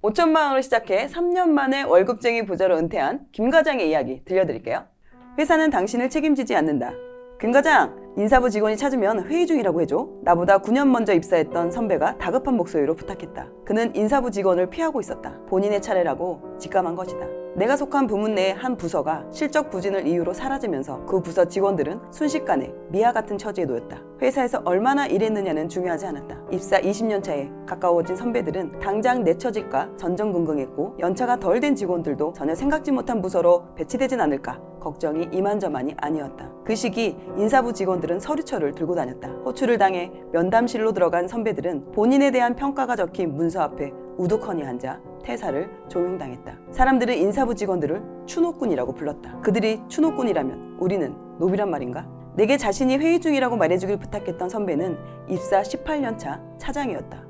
5천만 원을 시작해 3년 만에 월급쟁이 부자로 은퇴한 김 과장의 이야기 들려드릴게요. 회사는 당신을 책임지지 않는다. 김 과장, 인사부 직원이 찾으면 회의 중이라고 해줘. 나보다 9년 먼저 입사했던 선배가 다급한 목소리로 부탁했다. 그는 인사부 직원을 피하고 있었다. 본인의 차례라고 직감한 것이다. 내가 속한 부문 내의 한 부서가 실적 부진을 이유로 사라지면서 그 부서 직원들은 순식간에 미아 같은 처지에 놓였다. 회사에서 얼마나 일했느냐는 중요하지 않았다. 입사 20년 차에 가까워진 선배들은 당장 내처질까 전전긍긍했고, 연차가 덜 된 직원들도 전혀 생각지 못한 부서로 배치되진 않을까 걱정이 이만저만이 아니었다. 그 시기 인사부 직원들은 서류철을 들고 다녔다. 호출을 당해 면담실로 들어간 선배들은 본인에 대한 평가가 적힌 문서 앞에 우두커니 앉아 퇴사를 종용당했다. 사람들은 인사부 직원들을 추노꾼이라고 불렀다. 그들이 추노꾼이라면 우리는 노비란 말인가? 내게 자신이 회의 중이라고 말해주길 부탁했던 선배는 입사 18년 차 차장이었다.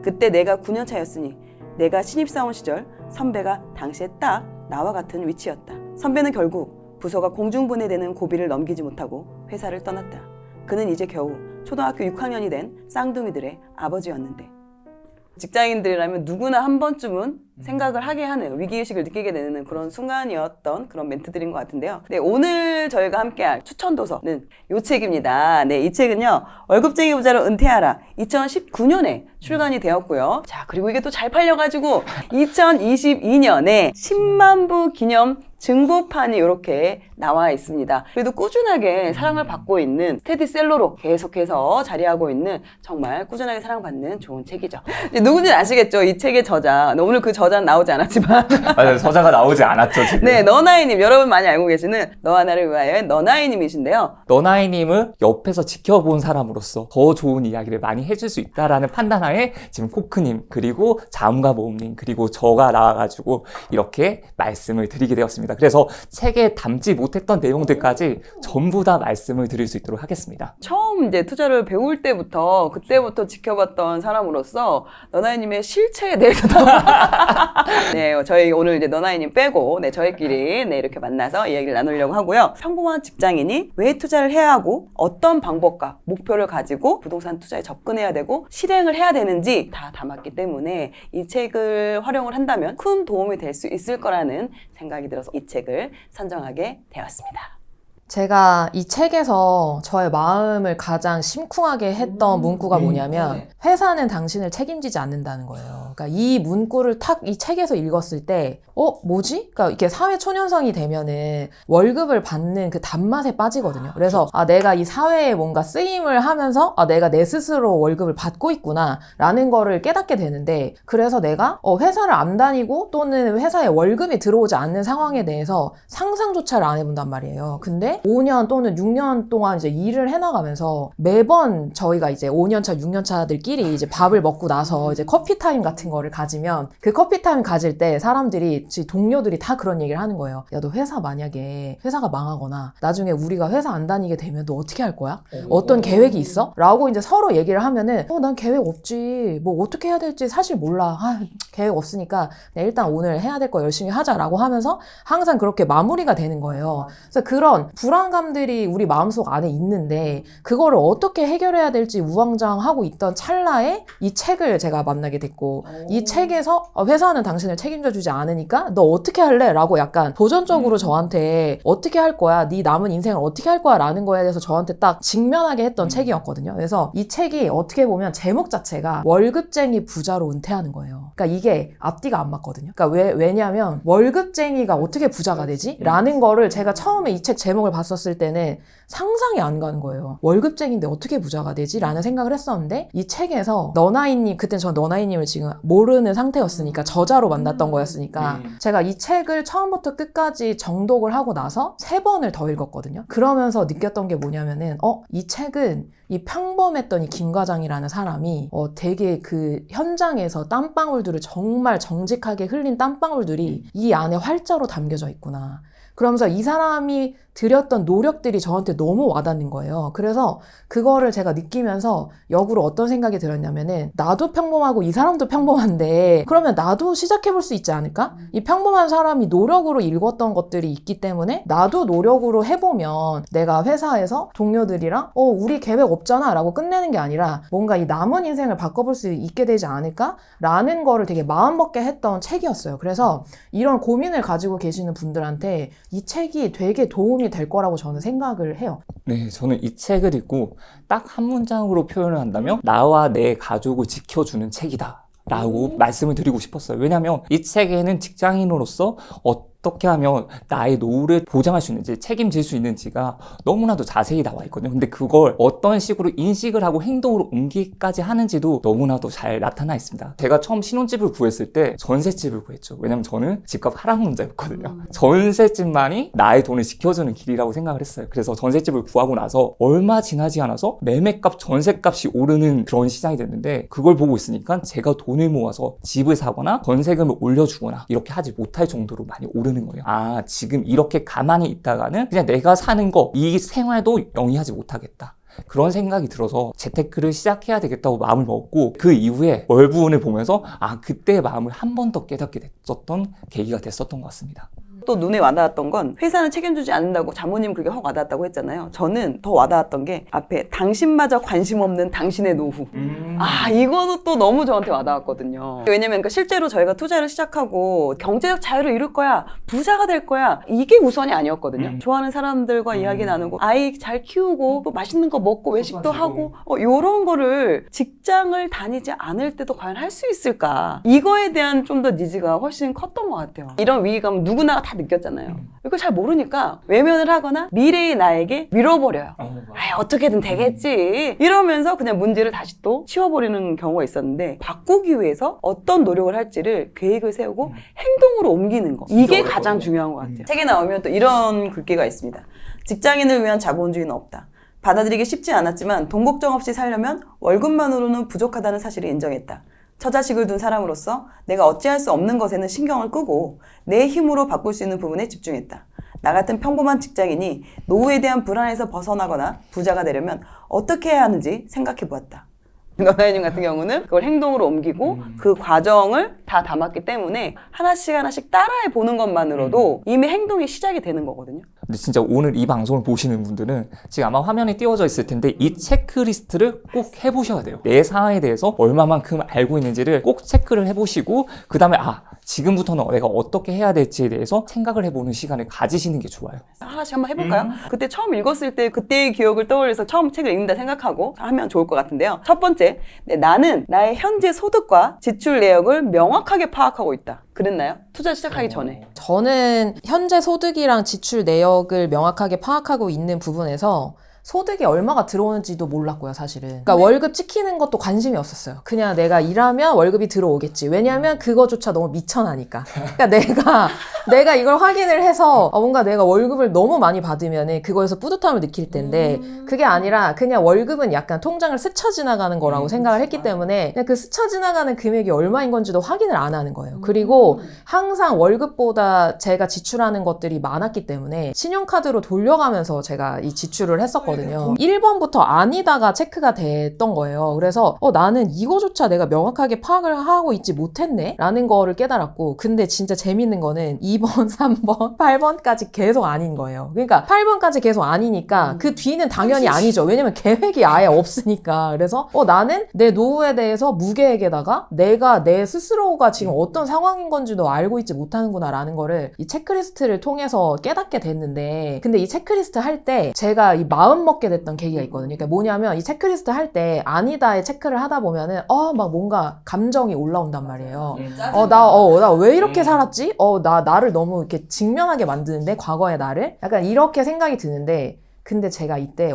그때 내가 9년 차였으니 내가 신입사원 시절 선배가 당시에 딱 나와 같은 위치였다. 선배는 결국 부서가 공중분해되는 고비를 넘기지 못하고 회사를 떠났다. 그는 이제 겨우 초등학교 6학년이 된 쌍둥이들의 아버지였는데, 직장인들이라면 누구나 한 번쯤은 생각을 하게 하는, 위기의식을 느끼게 되는 그런 순간이었던 그런 멘트들인 것 같은데요. 네, 오늘 저희가 함께할 추천도서는 이 책입니다. 네, 이 책은요, 월급쟁이 부자로 은퇴하라, 2019년에 출간이 되었고요. 자, 그리고 이게 또 잘 팔려가지고 2022년에 10만 부 기념 증보판이 이렇게 나와 있습니다. 그래도 꾸준하게 사랑을 받고 있는 스테디셀러로 계속해서 자리하고 있는, 정말 꾸준하게 사랑받는 좋은 책이죠. 누군지는 아시겠죠? 이 책의 저자. 오늘 그 저자는 나오지 않았지만 맞아요. 저자가 나오지 않았죠, 지금. 네, 너나이님, 여러분 많이 알고 계시는 너와 나를 위하여의 너나이님이신데요. 너나이님을 옆에서 지켜본 사람으로서 더 좋은 이야기를 많이 해줄 수 있다라는 판단하에 지금 코크님, 그리고 자음과모음님, 그리고 저가 나와가지고 이렇게 말씀을 드리게 되었습니다. 그래서 책에 담지 못했던 내용들까지 전부 다 말씀을 드릴 수 있도록 하겠습니다. 처음 이제 투자를 배울 때부터, 그때부터 지켜봤던 사람으로서 너나이님의 실체에 대해서도 네, 저희 오늘 이제 너나이님 빼고 저희끼리 이렇게 만나서 이야기를 나누려고 하고요. 평범한 직장인이 왜 투자를 해야 하고, 어떤 방법과 목표를 가지고 부동산 투자에 접근해야 되고 실행을 해야 되는지 다 담았기 때문에 이 책을 활용을 한다면 큰 도움이 될 수 있을 거라는 생각이 들어서 이 책을 선정하게 되었습니다. 제가 이 책에서 저의 마음을 가장 심쿵하게 했던 문구가 뭐냐면, 회사는 당신을 책임지지 않는다는 거예요. 그러니까 이 문구를 탁 이 책에서 읽었을 때 뭐지? 그러니까 이렇게 사회 초년생이 되면은 월급을 받는 그 단맛에 빠지거든요. 그래서 내가 이 사회에 뭔가 쓰임을 하면서 내가 내 스스로 월급을 받고 있구나 라는 거를 깨닫게 되는데, 그래서 내가 회사를 안 다니고 또는 회사에 월급이 들어오지 않는 상황에 대해서 상상조차를 안 해본단 말이에요. 근데 5년 또는 6년 동안 이제 일을 해나가면서 매번 저희가 이제 5년차, 6년차들끼리 이제 밥을 먹고 나서 이제 커피 타임 같은 거를 가지면, 그 커피 타임 가질 때 사람들이, 동료들이 다 그런 얘기를 하는 거예요. 야, 너 회사 만약에 회사가 망하거나 나중에 우리가 회사 안 다니게 되면 너 어떻게 할 거야? 어떤 계획이 있어? 라고 이제 서로 얘기를 하면은 난 계획 없지. 뭐 어떻게 해야 될지 사실 몰라. 계획 없으니까 일단 오늘 해야 될 거 열심히 하자라고 하면서 항상 그렇게 마무리가 되는 거예요. 그래서 그런 불안감들이 우리 마음속 안에 있는데 그거를 어떻게 해결해야 될지 우왕좌왕하고 있던 찰나에 이 책을 제가 만나게 됐고, 이 책에서 회사는 당신을 책임져 주지 않으니까 너 어떻게 할래? 라고 약간 도전적으로 저한테 어떻게 할 거야? 네 남은 인생을 어떻게 할 거야? 라는 거에 대해서 저한테 딱 직면하게 했던 책이었거든요. 그래서 이 책이 어떻게 보면 제목 자체가 월급쟁이 부자로 은퇴하는 거예요. 그러니까 이게 앞뒤가 안 맞거든요. 그러니까 왜냐하면 월급쟁이가 어떻게 부자가 되지? 라는 거를 제가 처음에 이 책 제목을 봤었을 때는 상상이 안 가는 거예요. 월급쟁인데 어떻게 부자가 되지? 라는 생각을 했었는데, 이 책에서 너나이님, 그땐 전 너나이님을 지금 모르는 상태였으니까, 저자로 만났던 거였으니까 제가 이 책을 처음부터 끝까지 정독을 하고 나서 3번을 더 읽었거든요. 그러면서 느꼈던 게 뭐냐면은 이 책은 이 평범했던 이 김 과장이라는 사람이 되게 그 현장에서 땀방울들을 정말 정직하게 흘린 땀방울들이 이 안에 활자로 담겨져 있구나. 그러면서 이 사람이 들였던 노력들이 저한테 너무 와닿는 거예요. 그래서 그거를 제가 느끼면서 역으로 어떤 생각이 들었냐면은 나도 평범하고 이 사람도 평범한데 그러면 나도 시작해볼 수 있지 않을까? 이 평범한 사람이 노력으로 읽었던 것들이 있기 때문에 나도 노력으로 해보면 내가 회사에서 동료들이랑 우리 계획 없잖아 라고 끝내는 게 아니라 뭔가 이 남은 인생을 바꿔볼 수 있게 되지 않을까? 라는 거를 되게 마음먹게 했던 책이었어요. 그래서 이런 고민을 가지고 계시는 분들한테 이 책이 되게 도움이 될 거라고 저는 생각을 해요. 네, 저는 이 책을 읽고 딱 한 문장으로 표현을 한다면 나와 내 가족을 지켜주는 책이다 라고 말씀을 드리고 싶었어요. 왜냐하면 이 책에는 직장인으로서 어떻게 하면 나의 노후를 보장할 수 있는지, 책임질 수 있는지가 너무나도 자세히 나와 있거든요. 근데 그걸 어떤 식으로 인식을 하고 행동으로 옮기기까지 하는지도 너무나도 잘 나타나 있습니다. 제가 처음 신혼집을 구했을 때 전셋집을 구했죠. 왜냐면 저는 집값 하락 문제였거든요. 전셋집만이 나의 돈을 지켜주는 길이라고 생각을 했어요. 그래서 전셋집을 구하고 나서 얼마 지나지 않아서 매매값, 전셋값이 오르는 그런 시장이 됐는데 그걸 보고 있으니까 제가 돈을 모아서 집을 사거나 전세금을 올려주거나 이렇게 하지 못할 정도로 많이 오르는 거예요. 아, 지금 이렇게 가만히 있다가는 그냥 내가 사는 거, 이 생활도 영위하지 못하겠다. 그런 생각이 들어서 재테크를 시작해야 되겠다고 마음을 먹었고 그 이후에 월부원을 보면서 그때의 마음을 한 번 더 깨닫게 됐었던 계기가 됐었던 것 같습니다. 또 눈에 와닿았던 건 회사는 책임지지 않는다고 자모님 그게 확 와닿았다고 했잖아요. 저는 더 와닿았던 게 앞에 당신마저 관심 없는 당신의 노후. 이거는 또 너무 저한테 와닿았거든요. 왜냐면 그러니까 실제로 저희가 투자를 시작하고 경제적 자유를 이룰 거야, 부자가 될 거야, 이게 우선이 아니었거든요. 좋아하는 사람들과 이야기 나누고 아이 잘 키우고 또 맛있는 거 먹고 외식도 하고 이런 거를 직장을 다니지 않을 때도 과연 할 수 있을까? 이거에 대한 좀 더 니즈가 훨씬 컸던 것 같아요. 이런 위기감 누구나 다 느꼈잖아요. 이걸 잘 모르니까 외면을 하거나 미래의 나에게 밀어버려요. 어떻게든 되겠지 이러면서 그냥 문제를 다시 또 치워버리는 경우가 있었는데 바꾸기 위해서 어떤 노력을 할지를 계획을 세우고 행동으로 옮기는 거, 이게 가장 중요한 것 같아요. 책에 나오면 또 이런 글귀가 있습니다. 직장인을 위한 자본주의는 없다. 받아들이기 쉽지 않았지만 돈 걱정 없이 살려면 월급만으로는 부족하다는 사실을 인정했다. 처자식을 둔 사람으로서 내가 어찌할 수 없는 것에는 신경을 끄고 내 힘으로 바꿀 수 있는 부분에 집중했다. 나 같은 평범한 직장인이 노후에 대한 불안에서 벗어나거나 부자가 되려면 어떻게 해야 하는지 생각해 보았다. 너나이님 같은 경우는 그걸 행동으로 옮기고 그 과정을 다 담았기 때문에 하나씩 따라해 보는 것만으로도 이미 행동이 시작이 되는 거거든요. 근데 진짜 오늘 이 방송을 보시는 분들은 지금 아마 화면에 띄워져 있을 텐데 이 체크리스트를 꼭 해보셔야 돼요. 내 상황에 대해서 얼마만큼 알고 있는지를 꼭 체크를 해보시고 그 다음에 지금부터는 내가 어떻게 해야 될지에 대해서 생각을 해보는 시간을 가지시는 게 좋아요. 하나씩 한번 해볼까요? 그때 처음 읽었을 때 그때의 기억을 떠올려서 처음 책을 읽는다 생각하고 하면 좋을 것 같은데요. 첫 번째, 나는 나의 현재 소득과 지출 내역을 명확하게 파악하고 있다. 그랬나요? 투자 시작하기 전에. 저는 현재 소득이랑 지출 내역을 명확하게 파악하고 있는 부분에서 소득이 얼마가 들어오는지도 몰랐고요, 사실은. 그러니까 월급 찍히는 것도 관심이 없었어요. 그냥 내가 일하면 월급이 들어오겠지. 왜냐하면 그거조차 너무 미천하니까. 그러니까 내가 이걸 확인을 해서 뭔가 내가 월급을 너무 많이 받으면 그거에서 뿌듯함을 느낄 텐데 그게 아니라 그냥 월급은 약간 통장을 스쳐 지나가는 거라고 생각을 했기 때문에 그냥 그 스쳐 지나가는 금액이 얼마인 건지도 확인을 안 하는 거예요. 그리고 항상 월급보다 제가 지출하는 것들이 많았기 때문에 신용카드로 돌려가면서 제가 이 지출을 했었거든요. 1번부터 아니다가 체크가 됐던 거예요. 그래서 나는 이거조차 내가 명확하게 파악을 하고 있지 못했네? 라는 거를 깨달았고 근데 진짜 재밌는 거는 2번, 3번, 8번까지 계속 아닌 거예요. 그러니까 8번까지 계속 아니니까 그 뒤는 당연히 아니죠. 왜냐면 계획이 아예 없으니까. 그래서 나는 내 노후에 대해서 무계획에다가 내가 내 스스로가 지금 어떤 상황인 건지도 알고 있지 못하는구나 라는 거를 이 체크리스트를 통해서 깨닫게 됐는데 근데 이 체크리스트 할 때 제가 이 마음 먹게 됐던 계기가 있거든요. 그러니까 뭐냐면 이 체크리스트 할 때 아니다에 체크를 하다 보면은 막 뭔가 감정이 올라온단 말이에요. 나 왜 이렇게 살았지? 나를 너무 이렇게 직면하게 만드는데 과거의 나를? 약간 이렇게 생각이 드는데 근데 제가 이때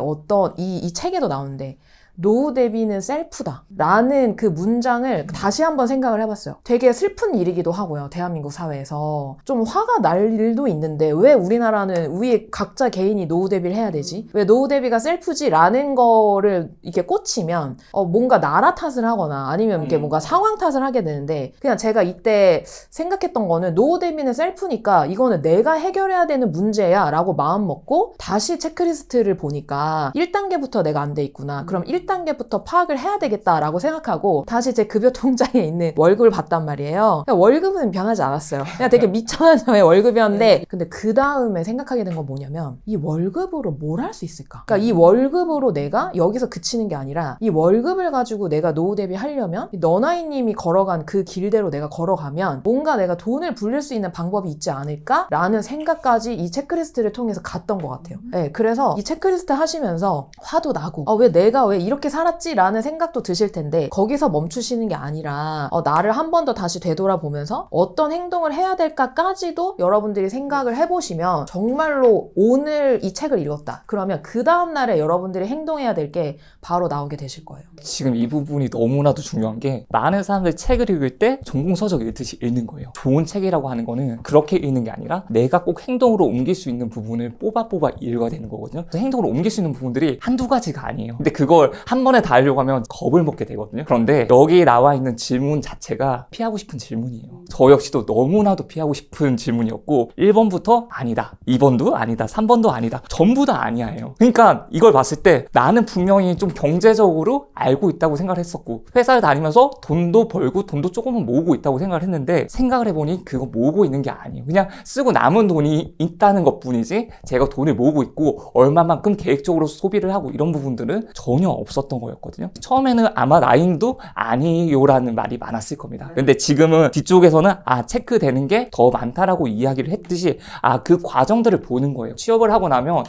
이 책에도 나오는데 노후 대비는 셀프다 라는 그 문장을 다시 한번 생각을 해봤어요. 되게 슬픈 일이기도 하고요. 대한민국 사회에서 좀 화가 날 일도 있는데 왜 우리나라는 우리 각자 개인이 노후 대비를 해야 되지? 왜 노후 대비가 셀프지? 라는 거를 이렇게 꽂히면 뭔가 나라 탓을 하거나 아니면 이렇게 뭔가 상황 탓을 하게 되는데, 그냥 제가 이때 생각했던 거는 노후 대비는 셀프니까 이거는 내가 해결해야 되는 문제야 라고 마음 먹고 다시 체크리스트를 보니까 1단계부터 내가 안 돼 있구나. 그럼 1단계부터 파악을 해야 되겠다라고 생각하고 다시 제 급여 통장에 있는 월급을 받단 말이에요. 월급은 변하지 않았어요. 그냥 되게 미천한 저의 월급이었는데, 근데 그 다음에 생각하게 된 건 뭐냐면 이 월급으로 뭘 할 수 있을까? 그러니까 이 월급으로 내가 여기서 그치는 게 아니라 이 월급을 가지고 내가 노후 대비하려면 너나이님이 걸어간 그 길대로 내가 걸어가면 뭔가 내가 돈을 불릴 수 있는 방법이 있지 않을까라는 생각까지 이 체크리스트를 통해서 갔던 것 같아요. 네, 그래서 이 체크리스트 하시면서 화도 나고 왜 내가 왜 이렇게 살았지라는 생각도 드실 텐데, 거기서 멈추시는 게 아니라 나를 한 번 더 다시 되돌아보면서 어떤 행동을 해야 될까까지도 여러분들이 생각을 해보시면 정말로 오늘 이 책을 읽었다 그러면 그 다음날에 여러분들이 행동해야 될 게 바로 나오게 되실 거예요. 지금 이 부분이 너무나도 중요한 게, 많은 사람들이 책을 읽을 때 전공서적 읽듯이 읽는 거예요. 좋은 책이라고 하는 거는 그렇게 읽는 게 아니라 내가 꼭 행동으로 옮길 수 있는 부분을 뽑아 읽어야 되는 거거든요. 그래서 행동으로 옮길 수 있는 부분들이 한두 가지가 아니에요. 근데 그걸 한 번에 다 하려고 하면 겁을 먹게 되거든요. 그런데 여기 나와 있는 질문 자체가 피하고 싶은 질문이에요. 저 역시도 너무나도 피하고 싶은 질문이었고, 1번부터 아니다, 2번도 아니다, 3번도 아니다, 전부 다 아니야예요. 그러니까 이걸 봤을 때 나는 분명히 좀 경제적으로 알고 있다고 생각을 했었고, 회사를 다니면서 돈도 벌고 돈도 조금은 모으고 있다고 생각을 했는데, 생각을 해보니 그거 모으고 있는 게 아니에요. 그냥 쓰고 남은 돈이 있다는 것 뿐이지 제가 돈을 모으고 있고 얼마만큼 계획적으로 소비를 하고 이런 부분들은 전혀 없었던 거였거든요. 처음에는 아마 나인도 아니요라는 말이 많았을 겁니다. 근데 지금은 뒤쪽에서는 체크되는 게 더 많다라고 이야기를 했듯이 그 과정들을 보는 거예요. 취업을 하고 나면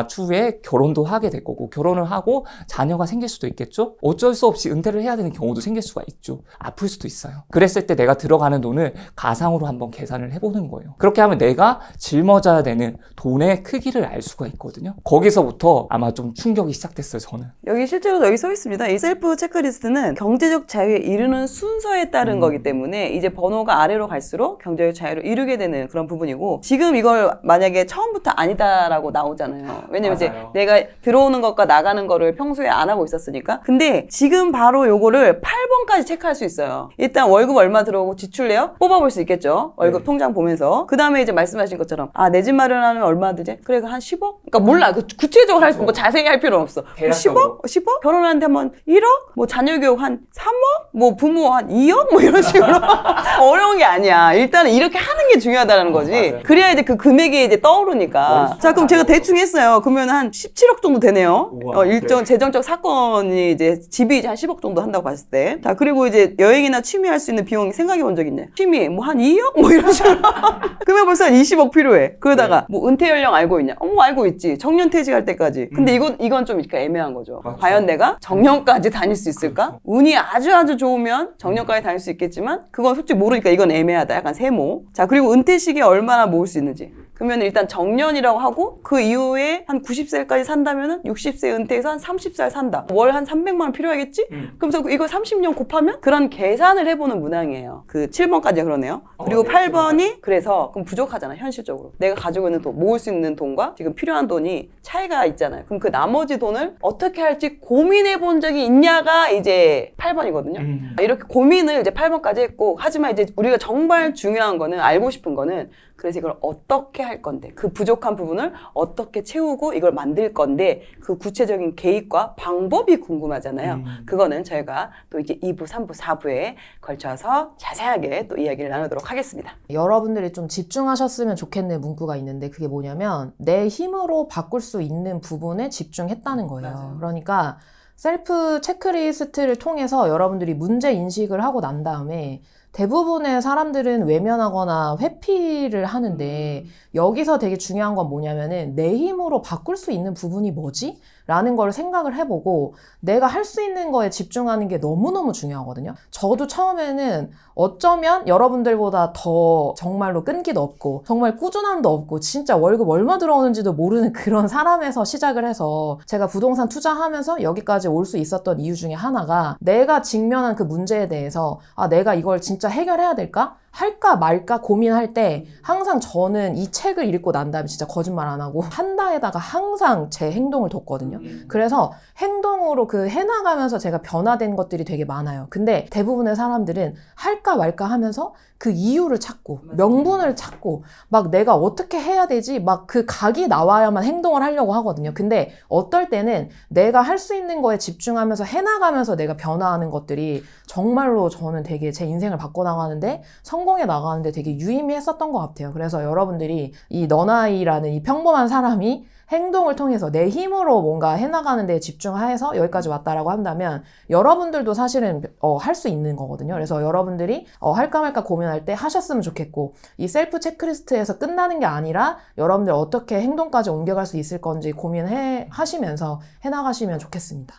추후에 결혼도 하게 될 거고, 결혼을 하고 자녀가 생길 수도 있겠죠. 어쩔 수 없이 은퇴를 해야 되는 경우도 생길 수가 있죠. 아플 수도 있어요. 그랬을 때 내가 들어가는 돈을 가상으로 한번 계산을 해보는 거예요. 그렇게 하면 내가 짊어져야 되는 돈의 크기를 알 수가 있거든요. 거기서부터 아마 좀 충격이 시작됐어요, 저는. 여기 실제로 여기 써 있습니다. 이 셀프 체크리스트는 경제적 자유에 이르는 순서에 따른 거기 때문에 이제 번호가 아래로 갈수록 경제적 자유를 이루게 되는 그런 부분이고, 지금 이걸 만약에 처음부터 아니다라고 나오잖아요. 왜냐면 이제 내가 들어오는 것과 나가는 거를 평소에 안 하고 있었으니까. 근데 지금 바로 요거를 8번까지 체크할 수 있어요. 일단 월급 얼마 들어오고 지출 내역 뽑아볼 수 있겠죠. 월급 통장 보면서. 그 다음에 이제 말씀하신 것처럼 내 집 마련하면 얼마 들지? 그래, 한 10억? 그러니까 몰라. 구체적으로 할 수, 뭐 자세히 할 필요는 없어. 10억? 10억? 결혼하는데 한번 1억? 뭐 자녀 교육 한 3억? 뭐 부모 한 2억? 뭐 이런 식으로. 어려운 게 아니야. 일단은 이렇게 하는 게 중요하다는 거지. 맞아요. 그래야 이제 그 금액이 이제 떠오르니까. 자, 그럼 제가 대충 했어요. 그러면 한 17억 정도 되네요. 우와, 일정 재정적 사건이 이제 집이 이제 한 10억 정도 한다고 봤을 때. 자, 그리고 이제 여행이나 취미 할 수 있는 비용 생각해 본 적 있냐? 취미 뭐 한 2억? 뭐 이런 식으로. 그러면 벌써 한 20억 필요해. 그러다가 뭐 은퇴 연령 알고 있냐? 알고 있지. 정년퇴직할 때까지. 근데 이건 좀 이렇게 애매한 거죠. 맞죠. 과연 내가 정년까지 다닐 수 있을까? 그렇죠. 운이 아주 좋으면 정년까지 다닐 수 있겠지만 그건 솔직히 모르니까 이건 애매하다. 약간 세모. 자, 그리고 은퇴 시기에 얼마나 모을 수 있는지. 그러면 일단 정년이라고 하고 그 이후에 한 90세까지 산다면은 60세 은퇴해서 한 30살 산다. 월 한 300만 원 필요하겠지? 그러면서 이거 30년 곱하면 그런 계산을 해보는 문항이에요. 그 7번까지 그러네요. 그리고 8번이 그래서 그럼 부족하잖아, 현실적으로. 내가 가지고 있는 돈, 모을 수 있는 돈과 지금 필요한 돈이 차이가 있잖아요. 그럼 그 나머지 돈을 어떻게 할지 고민해 본 적이 있냐가 이제 8번이거든요. 이렇게 고민을 이제 8번까지 했고, 하지만 이제 우리가 정말 중요한 거는, 알고 싶은 거는, 그래서 이걸 어떻게 할 건데, 그 부족한 부분을 어떻게 채우고 이걸 만들 건데, 그 구체적인 계획과 방법이 궁금하잖아요. 그거는 저희가 또 이제 2부, 3부, 4부에 걸쳐서 자세하게 또 이야기를 나누도록 하겠습니다. 여러분들이 좀 집중하셨으면 좋겠는 문구가 있는데, 그게 뭐냐면 내 힘으로 바꿀 수 있는 부분에 집중했다는 거예요. 맞아요. 그러니까 셀프 체크리스트를 통해서 여러분들이 문제 인식을 하고 난 다음에 대부분의 사람들은 외면하거나 회피를 하는데, 여기서 되게 중요한 건 뭐냐면은 내 힘으로 바꿀 수 있는 부분이 뭐지? 라는 걸 생각을 해보고 내가 할 수 있는 거에 집중하는 게 너무너무 중요하거든요. 저도 처음에는 어쩌면 여러분들보다 더 정말로 끈기도 없고 정말 꾸준함도 없고 진짜 월급 얼마 들어오는지도 모르는 그런 사람에서 시작을 해서 제가 부동산 투자하면서 여기까지 올 수 있었던 이유 중에 하나가 내가 직면한 그 문제에 대해서 아, 내가 이걸 진짜 해결해야 될까? 할까 말까 고민할 때 항상 저는 이 책을 읽고 난 다음에 진짜 거짓말 안 하고 한다에다가 항상 제 행동을 뒀거든요. 그래서 행동으로 그 해나가면서 제가 변화된 것들이 되게 많아요. 근데 대부분의 사람들은 할까 말까 하면서 그 이유를 찾고 명분을 찾고 막 내가 어떻게 해야 되지 막 그 각이 나와야만 행동을 하려고 하거든요. 근데 어떨 때는 내가 할 수 있는 거에 집중하면서 해나가면서 내가 변화하는 것들이 정말로 저는 되게 제 인생을 바꿔나가는데 성공해 나가는데 되게 유의미했었던 것 같아요. 그래서 여러분들이 이 너나이라는 이 평범한 사람이 행동을 통해서 내 힘으로 뭔가 해나가는 데 집중해서 여기까지 왔다라고 한다면 여러분들도 사실은 할 수 있는 거거든요. 그래서 여러분들이 할까 말까 고민할 때 하셨으면 좋겠고 이 셀프 체크리스트에서 끝나는 게 아니라 여러분들 어떻게 행동까지 옮겨갈 수 있을 건지 고민하시면서 해나가시면 좋겠습니다.